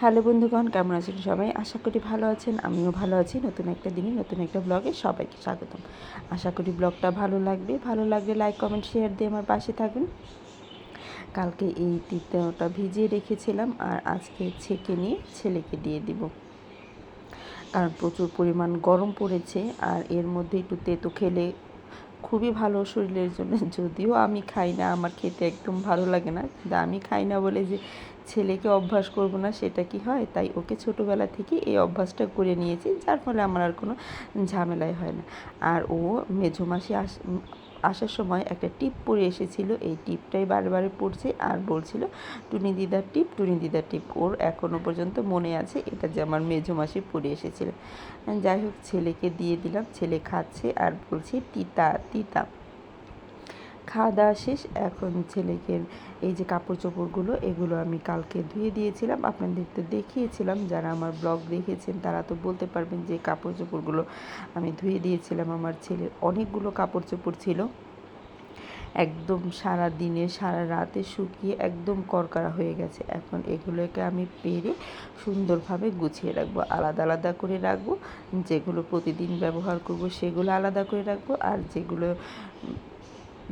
Hello বন্ধুগণ, কেমন আছেন সবাই? আশা করি ভালো আছেন। আমিও ভালো আছি। নতুন একটা দিনে নতুন একটা ব্লগে সবাইকে স্বাগতম। আশা করি ব্লগটা ভালো লাগবে। ভালো লাগলে লাইক, কমেন্ট, শেয়ার দিয়ে আমার পাশে থাকবেন। কালকে এই তিতটা ভিজিয়ে রেখেছিলাম আর আজকে ছেঁকে নিয়ে ছেলেকে দিয়ে দিব, কারণ প্রচুর পরিমাণ গরম পড়েছে। আর এর মধ্যে একটু তেতো খেলে খুবই ভালো শরীরের জন্য। যদিও আমি খাই না, আমার খেতে একদম ভালো লাগে না, কিন্তু আমি খাই না বলে যে ছেলেকে অভ্যাস করব না সেটা কি হয়? তাই ওকে ছোটোবেলা থেকে এই অভ্যাসটা করে নিয়েছি, যার ফলে আমার আর কোনো ঝামেলাই হয় না। আর ও মেঝো মাসি আসার সময় একটা টিপ পরে এসেছিল, এই টিপটাই বারে বারে পড়ছে আর বলছিল টুনি দিদার টিপ, টুনি দিদার টিপ। ওর এখনও পর্যন্ত মনে আছে এটা যে আমার মেঝো মাসি পরে এসেছিল। যাই হোক, ছেলেকে দিয়ে দিলাম, ছেলে খাচ্ছে আর বলছে তিতা তিতা। খাওয়া দাওয়া শেষ। এখন ছেলেকে এই যে কাপড় চোপড়গুলো, এগুলো আমি কালকে ধুয়ে দিয়েছিলাম, আপনাদের তো দেখিয়েছিলাম। যারা আমার ব্লগ দেখেছেন তারা তো বলতে পারবেন যে কাপড় চোপড়গুলো আমি ধুয়ে দিয়েছিলাম। আমার ছেলের অনেকগুলো কাপড় চোপড় ছিল, একদম সারা দিনে সারা রাতে শুকিয়ে একদম করকরা হয়ে গেছে। এখন এগুলোকে আমি পেরে সুন্দরভাবে গুছিয়ে রাখবো, আলাদা আলাদা করে রাখবো। যেগুলো প্রতিদিন ব্যবহার করব সেগুলো আলাদা করে রাখবো, আর যেগুলো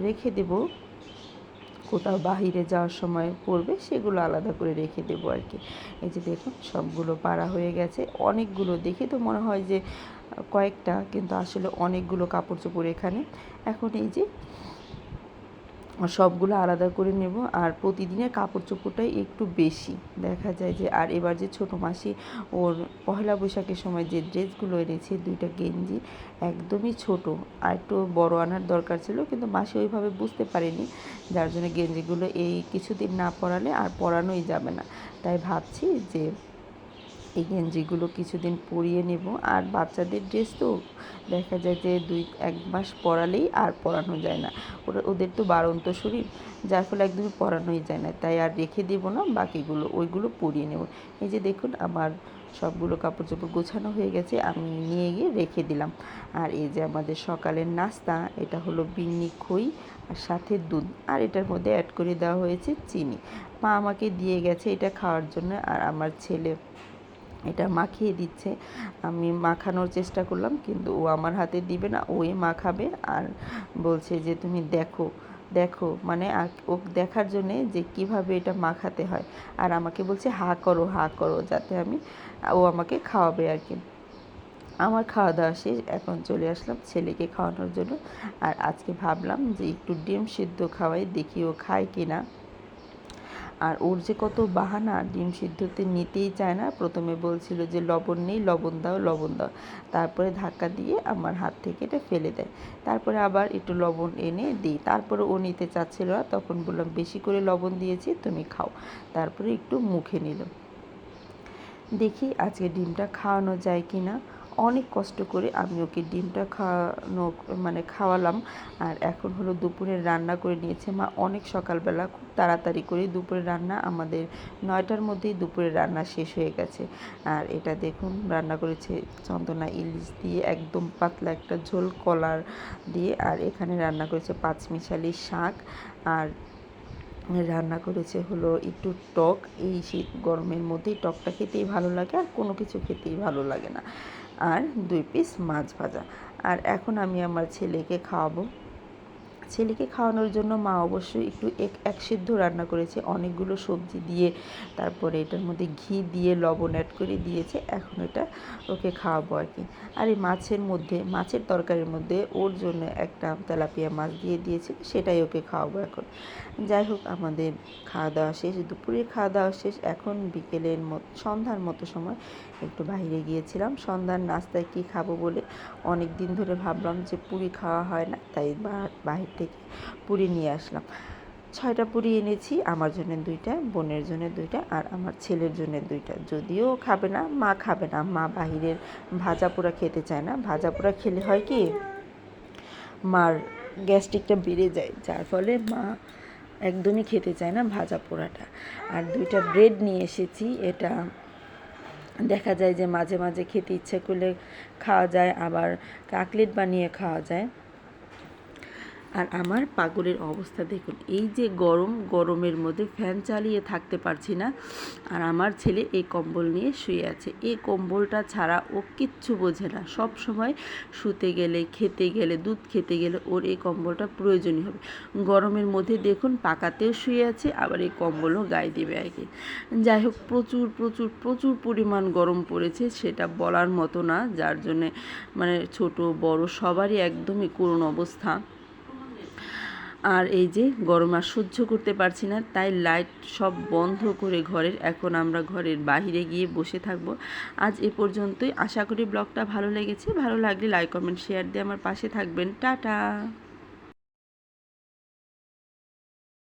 রেখে দেব কোথাও বাহিরে যাওয়ার সময় পরবে সেগুলো আলাদা করে রেখে দেবো আর কি। এই যে দেখুন, সবগুলো পাড়া হয়ে গেছে। অনেকগুলো, দেখে তো মনে হয় যে কয়েকটা, কিন্তু আসলে অনেকগুলো কাপড় চোপড় এখানে। এখন এই যে সবগুলো আলাদা করে নেব। আর প্রতিদিনের কাপড় চোপড়টাই একটু বেশি দেখা যায় যে। আর এবার যে ছোটো মাসি ওর পয়লা বৈশাখের সময় যে ড্রেসগুলো এনেছে, দুইটা গেঞ্জি একদমই ছোট, আর একটু বড় আনার দরকার ছিল, কিন্তু মাসি ওইভাবে বুঝতে পারেনি, যার জন্য গেঞ্জিগুলো এই কিছুদিন না পরালে আর পরানোই যাবে না। তাই ভাবছি যে এই গেঞ্জিগুলো কিছুদিন পরিয়ে নেব। আর বাচ্চাদের ড্রেস তো দেখা যায় যে এক মাস পরালেই আর পরানো যায় না, ওদের তো বাড়ন্ত শরীর, যার ফলে একদমই পরানোই যায় না। তাই আর রেখে দেবো না, বাকিগুলো ওইগুলো পরিয়ে নেব। এই যে দেখুন, আমার সবগুলো কাপড় চোপড় গোছানো হয়ে গেছে, আমি নিয়ে গিয়ে রেখে দিলাম। আর এই যে আমাদের সকালের নাস্তা, এটা হলো বিন্নি খই আর সাথে দুধ, আর এটার মধ্যে অ্যাড করে দেওয়া হয়েছে চিনি। মা আমাকে দিয়ে গেছে এটা খাওয়ার জন্য, আর আমার ছেলে এটা মাখিয়ে দিচ্ছে। আমি মাখানোর চেষ্টা করলাম, কিন্তু ও আমার হাতে দিবে না, ওই মাখাবে। আর বলছে যে তুমি দেখো দেখো, মানে ও দেখার জন্যে যে কিভাবে এটা মাখাতে হয়। আর আমাকে বলছে হা করো হা করো, যাতে ও আমাকে খাওয়াবে আর কি। আমার খাওয়া দাওয়া শেষ, এখন চলে আসলাম ছেলেকে খাওয়ানোর জন্য। আর আজকে ভাবলাম যে একটু ডিম সিদ্ধ খাওয়াই, দেখি ও খায় কি না। আর ওর যে কত বাহানা, ডিম সিদ্ধতে নিতেই চায় না। প্রথমে বলছিল যে লবণ নেই, লবণ দাও লবণ দাও, তারপরে ধাক্কা দিয়ে আমার হাত থেকে এটা ফেলে দেয়। তারপরে আবার একটু লবণ এনে দিই, তারপরে ও নিতে চাচ্ছিল না। তখন বললাম বেশি করে লবণ দিয়েছি, তুমি খাও। তারপরে একটু মুখে নিল। দেখি আজকে ডিমটা খাওয়ানো যায় কি না। অনেক কষ্ট করে আমি ওকে ডিমটা খাওয়ালাম। আর এখন হলো দুপুরের রান্না করে নিয়েছে মা অনেক সকালবেলা, খুব তাড়াতাড়ি করে দুপুরের রান্না, আমাদের 9টার মধ্যেই দুপুরের রান্না শেষ হয়ে গেছে। আর এটা দেখুন, রান্না করেছে চন্দনা ইলিশ দিয়ে, একদম পাতলা একটা ঝোল কলার দিয়ে। আর এখানে রান্না করেছে পাঁচমিশালি শাক, আর রান্না করেছে হলো একটু টক। এই শীত গরমের মধ্যেই টকটা খেতেই ভালো লাগে, আর কোনো কিছু খেতেই ভালো লাগে না। আর 2 পিস মাছ ভাজা। আর এখন আমি আমার ছেলেকে খাওয়াবো। ছেলেকে খাওয়ানোর জন্য মা অবশ্যই একটু এক সিদ্ধ রান্না করেছে, অনেকগুলো সবজি দিয়ে, তারপরে এটার মধ্যে ঘি দিয়ে লবণ অ্যাড করে দিয়েছে। এখন এটা ওকে খাওয়াবো আর কি। আর এই মাছের তরকারির মধ্যে ওর জন্য একটা তেলাপিয়া মাছ দিয়ে দিয়েছে, সেটাই ওকে খাওয়াবো এখন। যাই হোক, আমাদের খাওয়া দাওয়া শেষ, দুপুরের খাওয়া দাওয়া শেষ। এখন বিকেলের সন্ধ্যার মতো সময় একটু বাইরে গিয়েছিলাম সন্ধ্যার নাস্তায় কী খাবো বলে। অনেক দিন ধরে ভাবলাম যে পুরি খাওয়া হয় না, তাই বাহির থেকে পুরি নিয়ে আসলাম। 6টা পুরি এনেছি, আমার জন্য 2টা, বোনের জন্য 2টা, আর আমার ছেলের জন্য 2টা। যদিও খাবে না, মা খাবে না, মা বাহিরের ভাজা পোড়া খেতে চায় না। ভাজা পোড়া খেলে হয় কি, মার গ্যাস্ট্রিকটা বেড়ে যায়, যার ফলে মা একদমই খেতে চায় না ভাজা পোড়াটা। আর 2টা ব্রেড নিয়ে এসেছি, এটা দেখা যায় যে মাঝে মাঝে খেতে ইচ্ছে করলে খাওয়া যায়, আবার কাকলেট বানিয়ে খাওয়া যায়। আর আমার পাগলের অবস্থা দেখুন, এই যে গরমের মধ্যে ফ্যান চালিয়ে থাকতে পারছি না, আর আমার ছেলে এই কম্বল নিয়ে শুয়ে আছে। এই কম্বলটা ছাড়া ও কিচ্ছু বোঝে না। সব সময় শুতে গেলে, খেতে গেলে, দুধ খেতে গেলে ওর এই কম্বলটা প্রয়োজনীয় হবে। গরমের মধ্যে দেখুন পাকাতেও শুয়ে আছে, আবার এই কম্বলও গায়ে দেবে আগে। যাই হোক, প্রচুর প্রচুর প্রচুর পরিমাণ গরম পড়েছে, সেটা বলার মতো না। যার জন্যে মানে ছোট বড় সবারই একদমই করুণ অবস্থা। আর এই যে গরম আর সহ্য করতে পারছি না, তাই লাইট সব বন্ধ করে ঘরের এখন আমরা ঘরের বাহিরে গিয়ে বসে থাকব। আজ এ পর্যন্তই। আশা করি ব্লগটা ভালো লেগেছে। ভালো লাগলে লাইক কমেন্ট শেয়ার দিয়ে আমার পাশে থাকবেন। টাটা।